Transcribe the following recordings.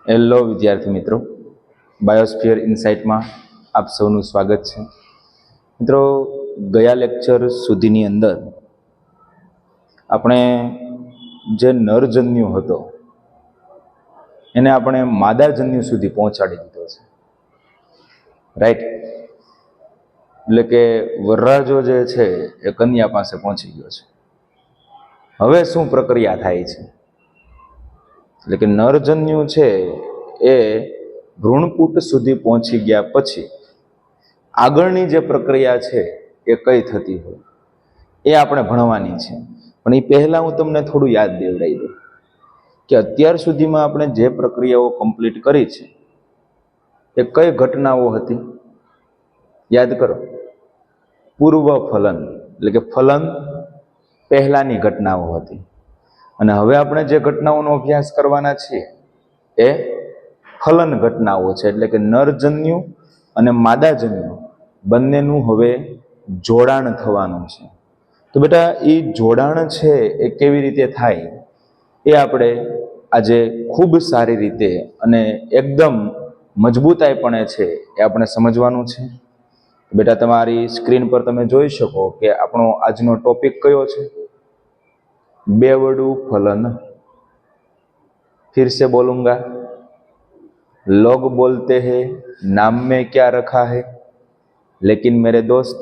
Hello વિદ્યાર્થી મિત્રો, biosphere ઇનસાઇટમાં આપ સૌનું સ્વાગત છે. મિત્રો, ગયા લેક્ચર સુધીની અંદર આપણે જે નરજન્યુ હતો એને આપણે માદાજન્યુ સુધી પહોંચાડી દીધો છે, રાઈટ? એટલે કે વરરાજો જે છે એ કન્યા પાસે પહોંચી ગયો છે. હવે શું પ્રક્રિયા થાય છે? એટલે કે નરજન્યુ છે એ ભ્રૂણપુટ સુધી પહોંચી ગયા પછી આગળની જે પ્રક્રિયા છે એ કઈ થતી હોય એ આપણે ભણવાની છે. પણ એ પહેલા હું તમને થોડું યાદ દેવડાવી દઉં કે અત્યાર સુધીમાં આપણે જે પ્રક્રિયાઓ કમ્પ્લીટ કરી છે એ કઈ ઘટનાઓ હતી? યાદ કરો. પૂર્વ ફલન એટલે કે ફલન પહેલાની ઘટનાઓ હતી. અને હવે આપણે જે ઘટનાઓનો અભ્યાસ કરવાના છીએ એ ફલન ઘટનાઓ છે. એટલે કે નરજન્યુ અને માદાજન્યુ બંનેનું હવે જોડાણ થવાનું છે. તો બેટા, એ જોડાણ છે એ કેવી રીતે થાય એ આપણે આજે ખૂબ સારી રીતે અને એકદમ મજબૂતાઈપણે છે એ આપણે સમજવાનું છે. બેટા, તમારી સ્ક્રીન પર તમે જોઈ શકો કે આપણો આજનો ટોપિક કયો છે? बेवड़ू फलन. फिर से बोलूंगा. लोग बोलते हैं नाम में क्या रखा है, लेकिन मेरे दोस्त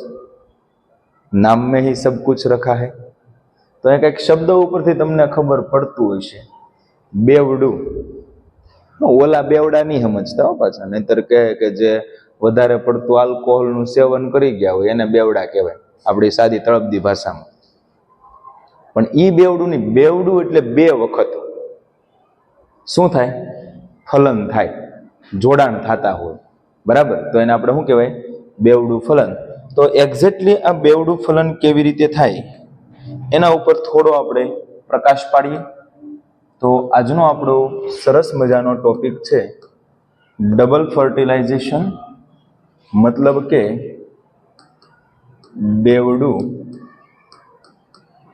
नाम में ही सब कुछ रखा है. तो एक एक शब्द ઉપરથી તમને ખબર પડતું હશે. બેવડું, ઓલા બેવડા નહીં સમજતા હો પાછા, નહીતર કહે કે જે વધારે પડતું આલ્કોહોલનું સેવન કરી ગયા હોય એને બેવડા કહેવાય આપણી સાદી તળપદી ભાષામાં. પણ ઈ બેવડું નહીં. બેવડું એટલે બે વખત શું થાય? ફલન થાય, જોડાણ થતા હોય, બરાબર? તો એને આપણે શું કહેવાય? બેવડું ફલન. તો એક્ઝેક્ટલી આ બેવડું ફલન કેવી રીતે થાય એના ઉપર થોડો આપણે પ્રકાશ પાડીએ. તો આજનો આપણો સરસ મજાનો ટોપિક છે ડબલ ફર્ટિલાઇઝેશન, મતલબ કે બેવડું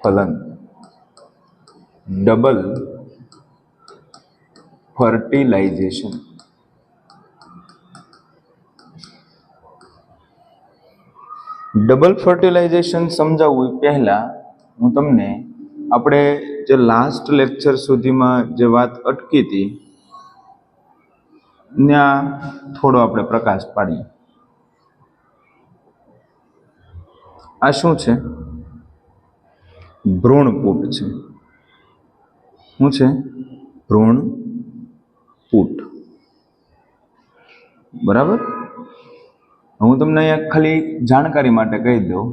ફલન. Double fertilisation. ડબલ ફર્ટિલાઇઝેશન સમજાવવું પહેલા હું તમને આપણે જે લાસ્ટ લેક્ચર સુધીમાં જે વાત અટકી હતી ત્યાં થોડો આપણે પ્રકાશ પાડીએ. આ શું છે? ભ્રૂણપુટ છે. શું છે? ભ્રૂણપુટ, બરાબર? હું તમને અહીંયા ખાલી જાણકારી માટે કહી દઉં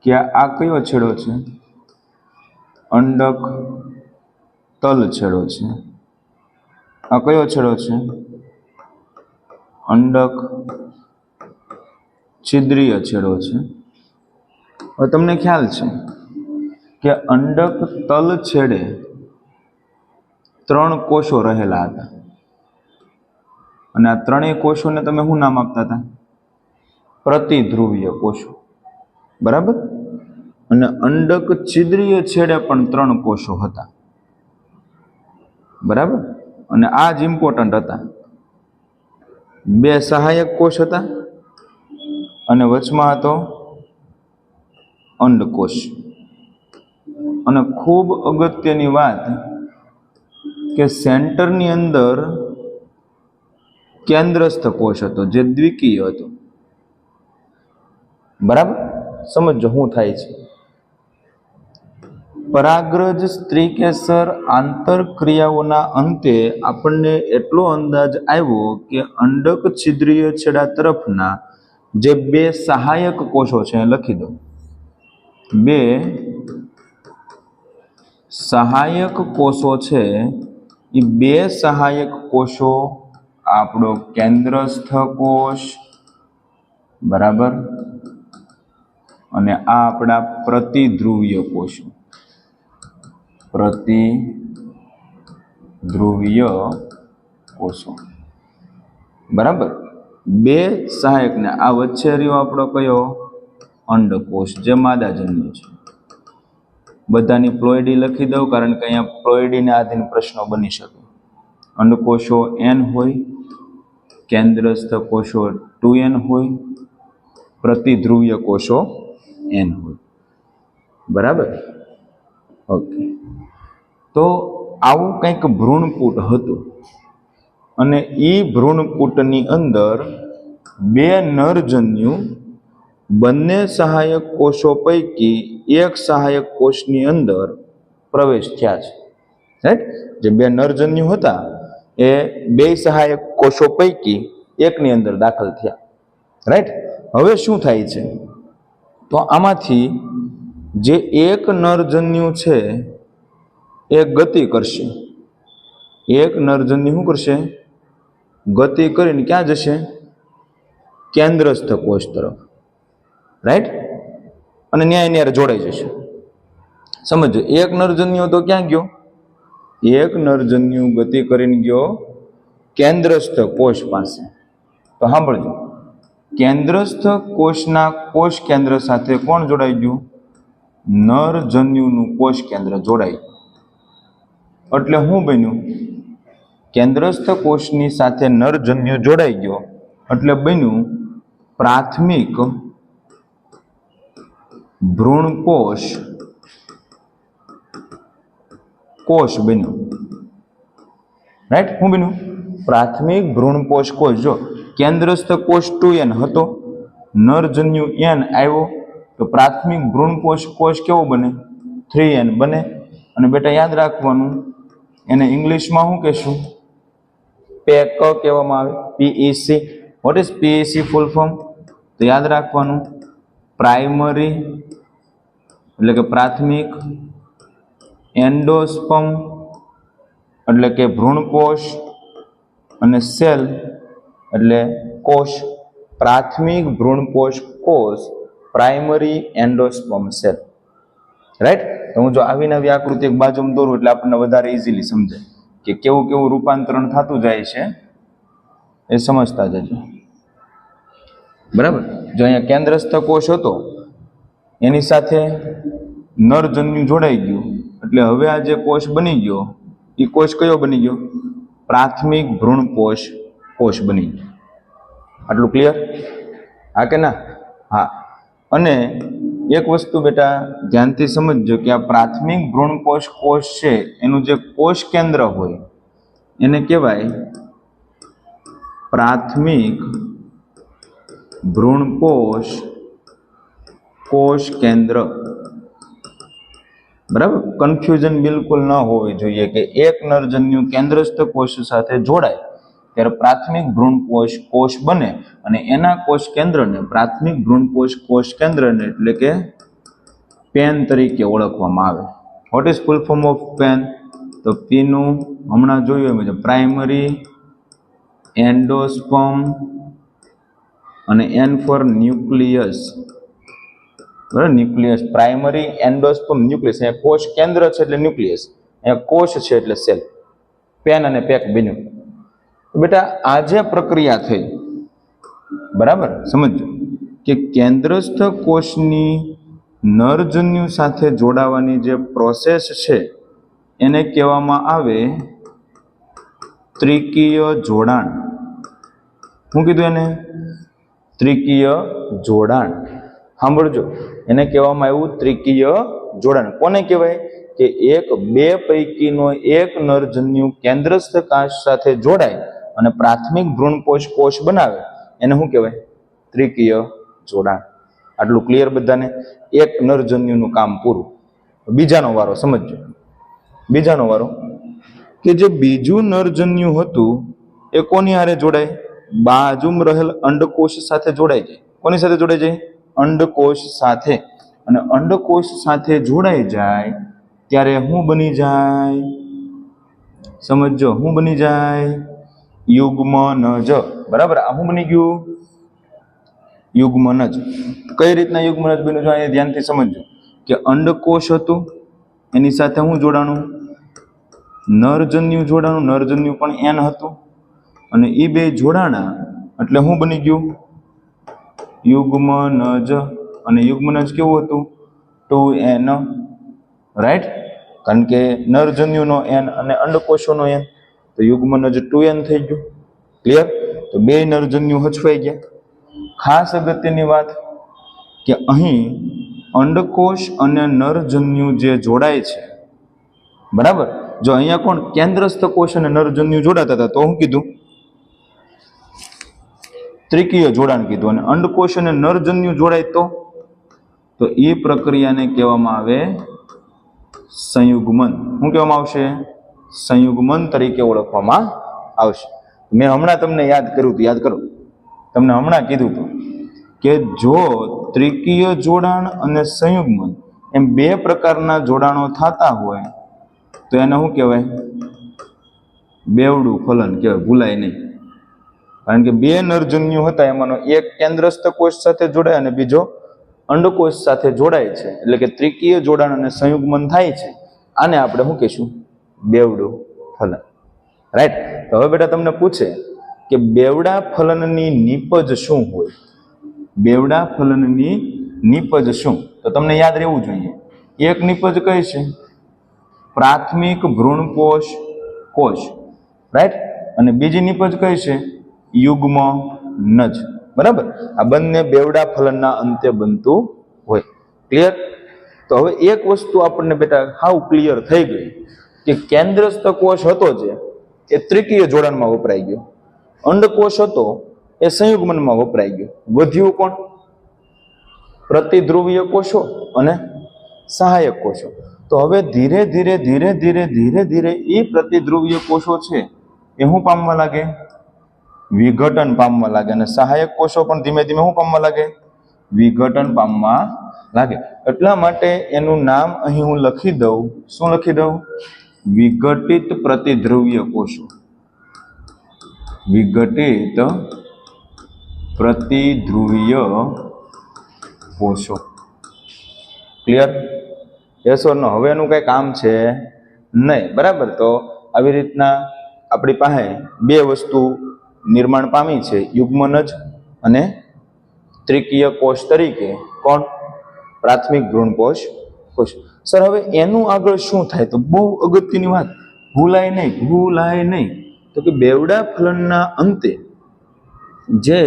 કે આ કયો છેડો છે? અંડક તલ છેડો છે. આ કયો છેડો છે? અંડક છિદ્રીય છેડો છે. હવે તમને ખ્યાલ છે કે અંડક તલ છેડે 3 કોષો રહેલા હતા અને આ ત્રણેય કોષોને તમે શું નામ આપતા હતા? પ્રતિધ્રુવીય કોષો, બરાબર? અને અંડક છિદ્રીય છેડે પણ 3 કોષો હતા, બરાબર? અને આ જ ઇમ્પોર્ટન્ટ હતા. 2 સહાયક કોષ હતા અને વચમાં હતો અંડકોષ. અને ખૂબ અગત્યની વાત કે સેન્ટરની અંદર કેન્દ્રસ્થ કોષ હતો જે દ્વિકીય હતો, બરાબર? સમજો શું થાય છે. પરાગરજ સ્ત્રીકેસર આંતરક્રિયાઓના અંતે આપણને એટલો અંદાજ આવ્યો કે અંડક છિદ્રીય છેડા તરફના જે 2 સહાયક કોષો છે લખી દો. 2 સહાયક કોષો છે. એ 2 સહાયક કોષો આપણો કેન્દ્રસ્થ કોષ, બરાબર? અને આ આપણા પ્રતિધ્રુવીય કોષો. પ્રતિધ્રુવીય કોષો, બરાબર? 2 સહાયક ને આ વચ્ચે રહ્યો આપણો કયો? અંડકોષ, જે માદાજન્યુ છે. બધાની પ્લોઇડી લખી દઉં કારણ કે અહીંયા પ્લોઇડીને આધીન પ્રશ્નો બની શકે. અંડકોષો n હોય, કેન્દ્રસ્થ કોષો 2n હોય, પ્રતિધ્રુવીય કોષો n હોય. બરાબર? ઓકે. તો આવું કંઈક ભ્રૂણપૂટ હતું અને એ ભ્રૂણપૂટની અંદર બે નરજન્યુ બંને સહાયક કોષો પૈકી એક સહાયક કોષની અંદર પ્રવેશ થયા છે. રાઈટ? જે બે નરજન્યુ હતા એ બે સહાયક કોષો પૈકી એકની અંદર દાખલ થયા. રાઈટ? હવે શું થાય છે? તો આમાંથી જે એક નરજન્યુ છે એ ગતિ કરશે. એક નરજન્યુ શું કરશે? ગતિ કરીને ક્યાં જશે? કેન્દ્રસ્થ કોષ તરફ. રાઈટ? અને ન્યાય જોડાઈ જશે. સમજો, એક નરજન્યુ તો ક્યાં ગયો? એક નરજન્યુ ગતિ કરીને ગયો કેન્દ્રસ્થ કોષ પાસે. તો સાંભળજો, કેન્દ્રસ્થ કોષના કોષ કેન્દ્ર સાથે કોણ જોડાઈ ગયું? નરજન્યુનું કોષ કેન્દ્ર જોડાઈ. એટલે શું બન્યું? કેન્દ્રસ્થ કોષની સાથે નરજન્યુ જોડાઈ ગયો એટલે બન્યું પ્રાથમિક ભ્રૂણકોષ કોષ બન્યું. રાઈટ? શું બન્યું? પ્રાથમિક ભ્રૂણકોષ કોષ. જો કેન્દ્રસ્થ કોષ 2n હતો, નરજન્યુ n આવ્યો તો પ્રાથમિક ભ્રૂણકોષ કોષ કેવો બને? 3n બને. અને બેટા યાદ રાખવાનું, એને ઇંગ્લિશમાં શું કહેશું? પેક કહેવામાં આવે. PEC. What is PEC full form? તો યાદ રાખવાનું, પ્રાઇમરી એટલે કે પ્રાથમિક, એન્ડોસ્પર્મ એટલે કે ભ્રૂણકોષ, અને સેલ એટલે કોષ. પ્રાથમિક ભ્રૂણકોષ કોષ, પ્રાઇમરી એન્ડોસ્પર્મ સેલ. રાઈટ? તો હું જો આવીને આવી આકૃતિ એક બાજુમાં દોરું એટલે આપણને વધારે ઇઝીલી સમજાય કે કેવું કેવું રૂપાંતરણ થતું જાય છે એ સમજતા જજો. બરાબર? જો અહીંયા કેન્દ્રસ્થ કોષ હતો એની સાથે નરજન્યુ જોડાઈ ગયું એટલે હવે આ જે કોષ બની ગયો એ કોષ કયો બની ગયો? પ્રાથમિક ભ્રૂણકોષ કોષ બની ગયો. આટલું ક્લિયર? હા કે ના? હા. અને એક વસ્તુ બેટા ધ્યાનથી સમજજો કે આ પ્રાથમિક ભ્રૂણકોષ કોષ છે એનું જે કોષ કેન્દ્ર હોય એને કહેવાય પ્રાથમિક ભ્રૂણકોષ કોષ કેન્દ્ર. બરાબર? કન્ફ્યુઝન બિલકુલ ન હોવી જોઈએ કે એક નરજન્યુ કેન્દ્રસ્થ કોષ સાથે જોડાય ત્યારે પ્રાથમિક ભ્રૂણકોષ કોષ બને અને એના કોષ કેન્દ્રને પ્રાથમિક ભ્રૂણકોષ કોષ કેન્દ્રને એટલે કે પેન તરીકે ઓળખવામાં આવે. What is full form of pen? તો P નું હમણાં જોયું એમ પ્રાઇમરી એન્ડોસ્પર્મ અને N ફોર ન્યુક્લિયસ. બરાબર? Nucleus, primary endosperm, nucleus. અહીંયા કોષ કેન્દ્ર છે એટલે ન્યુક્લિયસ, અહીંયા કોષ છે એટલે સેલ. પેન અને પેક બન્યું. બેટા આ જે પ્રક્રિયા થઈ, બરાબર સમજો કે કેન્દ્રસ્થ કોષની નરજન્યુ સાથે જોડાવાની જે પ્રોસેસ છે એને કહેવામાં આવે ત્રિકીય જોડાણ. શું કીધું એને? ત્રિકીય જોડાણ. સાંભળજો, એને કહેવામાં આવ્યું ત્રિકીય જોડાણ. કોને કહેવાય? કે બે પૈકીનો એક નરજન્યુ કેન્દ્રસ્થ કોષ સાથે જોડાય અને પ્રાથમિક ભ્રૂણકોષ કોષ બનાવે એને શું કહેવાય? ત્રિકીય જોડાણ. આટલું ક્લિયર બધાને? એક નરજન્યુનું કામ પૂરું. બીજાનો વારો સમજજો. બીજાનો વારો કે જે બીજું નરજન્યુ હતું એ કોની હારે જોડાય? બાજુમાં રહેલ અંડકોષ સાથે જોડાઈ જાય. કોની સાથે જોડાઈ જાય? અંડકોષ સાથે. અને અંડકોષ સાથે જોડાઈ જાય ત્યારે શું બની જાય? સમજો, શું બની જાય? યુગ્મનજ. બરાબર? આ શું બની ગયું? યુગ્મનજ. કઈ રીતના યુગ્મનજ બન્યું છે અહીંયા ધ્યાનથી સમજજો કે અંડકોષ હતું એની સાથે શું જોડાણું? નરજન્યુ જોડાણું. નરજન્યુ પણ N હતું અને એ બે જોડાણા એટલે શું બની ગયું? યુગ્મનજ. અને યુગ્મનજ કેવું હતું? 2n. રાઈટ? કારણ કે નરજન્યુનો N અને અંડકોષોનો N. તો યુગ્મનજ 2n થઈ ગયું. ક્લિયર? તો બે નરજન્યુ હચવાઈ ગયા. ખાસ અગત્યની વાત કે અહીં અંડકોષ અને નરજન્યુ જે જોડાય છે, બરાબર, જો અહીંયા કોણ કેન્દ્રસ્થ કોષ અને નરજન્યુ જોડાતા હતા તો શું કીધું? ત્રિકીય જોડાણ કીધું. અને અંડકોષ અને નરજન્યુ જોડાય તો એ પ્રક્રિયાને કહેવામાં આવે સંયુગ્મન. શું કહેવામાં આવશે? સંયુગ્મન તરીકે ઓળખવામાં આવશે. મેં હમણાં તમને યાદ કર્યું હતું, યાદ કરો, તમને હમણાં કીધું હતું કે જો ત્રિકીય જોડાણ અને સંયુગ્મન એમ બે પ્રકારના જોડાણો થતા હોય તો એને શું કહેવાય? બેવડું ફલન કહેવાય. ભૂલાય નહીં. કારણ કે બે નરજન્યુ હતા, એમાંનો એક કેન્દ્રસ્થ કોષ સાથે જોડાય અને બીજો અંડકોષ સાથે જોડાય છે, એટલે કે ત્રિકીય જોડાણ અને સંયુગ્મન થાય છે. આને આપણે શું કહીશું? બેવડું ફલન. રાઈટ? તો હવે બેટા તમને પૂછે કે બેવડા ફલનની નિપજ શું હોય? બેવડા ફલનની નિપજ શું? તો તમને યાદ રહેવું જોઈએ. એક નિપજ કઈ છે? પ્રાથમિક ભ્રૂણપોષ કોષ. રાઈટ? અને બીજી નિપજ કઈ છે? યુગ્મનજ. બરાબર? આ બંને બેવડા ફલનના અંતે બનતું હોય. ક્લિયર? તો હવે એક વસ્તુ આપણને બેટા હાવ ક્લિયર થઈ ગઈ કે કેન્દ્રસ્થ કોષ હતો જે એ ત્રિકીય જોડાણમાં વપરાઈ ગયો, અંડકોષ હતો એ સંયુગ્મનમાં વપરાઈ ગયો. વધ્યું કોણ? પ્રતિધ્રુવીય કોષો અને સહાયક કોષો. તો હવે ધીરે ધીરે ધીરે ધીરે ધીરે ધીરે એ પ્રતિધ્રુવીય કોષો છે એ શું પામવા લાગે? વિઘટન પામવા લાગે. અને સહાયક કોષો પણ ધીમે ધીમે શું પામવા લાગે? વિઘટન પામવા લાગે. એટલા માટે એનું નામ અહીં હું લખી દઉં. શું લખી દઉં? વિઘટિત પ્રતિધ્રુવીય કોષો. વિઘટિત પ્રતિધ્રુવીય કોષો. ક્લિયર? યસ ઓર નો? હવે એનું કઈ કામ છે નહીં. બરાબર? તો આવી રીતના આપણી પાસે બે વસ્તુ નિર્માણ પામી છે, યુગ્મનજ અને ત્રિકીય કોષ તરીકે. કોણ? પ્રાથમિક ભ્રૂણપોષ કોષ. સર હવે એનું આગળ શું થાય? તો બહુ અગત્યની વાત, ભૂલાય નહીં, ભૂલાય નહીં. તો કે બેવડા ફલનના અંતે જે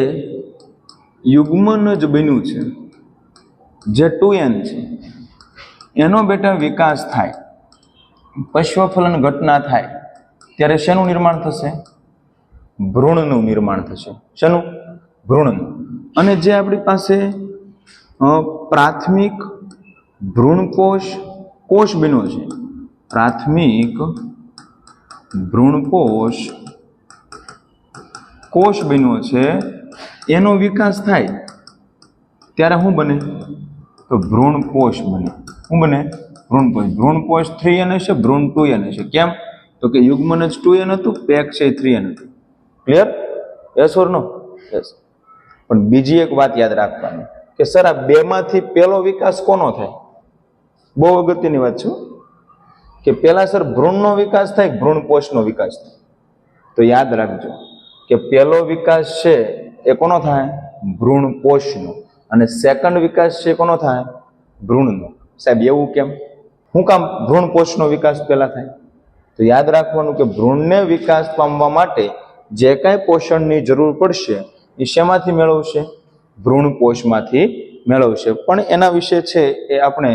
યુગ્મનજ બન્યું છે, જે 2n છે, એનો બેટા વિકાસ થાય, પશ્વફલન ઘટના થાય, ત્યારે શેનું નિર્માણ થશે? ભ્રૂણનું નિર્માણ થશે. શેનું? ભ્રૂણનું. અને જે આપણી પાસે પ્રાથમિક ભ્રૂણકોષ કોષ બન્યો છે, પ્રાથમિક ભ્રૂણકોષ કોષ બન્યો છે, એનો વિકાસ થાય ત્યારે શું બને? તો ભ્રૂણકોષ બને. શું બને? ભ્રૂણકોષ. ભ્રૂણકોષ 3n હશે, ભ્રૂણ 2n હશે. કેમ? તો કે યુગ્મનજ 2n હતું, પેક છે 3n હતું. Clear? Yes or no? Yes. પણ બીજી એક વાત યાદ રાખવાની કે સર આ બેમાંથી પહેલો વિકાસ કોનો થાય? બહુ અગત્યની વાત છે કે પહેલા સર ભ્રૂણનો વિકાસ થાય, ભ્રૂણકોષનો વિકાસ થાય. તો યાદ રાખજો કે પહેલો વિકાસ છે એ કોનો થાય? ભ્રૂણકોષનો. અને સેકન્ડ વિકાસ છે કોનો થાય? ભ્રૂણનો. સાહેબ એવું કેમ? શું કામ ભ્રૂણકોષનો વિકાસ પહેલા થાય? તો યાદ રાખવાનું કે ભ્રૂણને વિકાસ પામવા માટે જે કાંઈ પોષણની જરૂર પડશે એ શેમાંથી મેળવશે? ભ્રૂણકોષમાંથી મેળવશે. પણ એના વિશે છે એ આપણે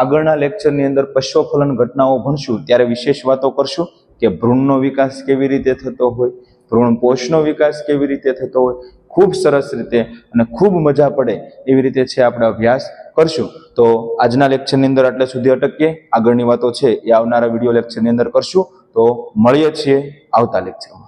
આગળના લેક્ચરની અંદર પશ્વફલન ઘટનાઓ ભણશું ત્યારે વિશેષ વાતો કરશું કે ભ્રૂણનો વિકાસ કેવી રીતે થતો હોય, ભ્રૂણકોષનો વિકાસ કેવી રીતે થતો હોય. ખૂબ સરસ રીતે અને ખૂબ મજા પડે એવી રીતે છે આપણે અભ્યાસ કરશું. તો આજના લેક્ચરની અંદર આટલે સુધી અટકીએ. આગળની વાતો છે એ આવનારા વિડીયો લેક્ચરની અંદર કરશું. તો મળીએ છીએ આવતા લેક્ચરમાં.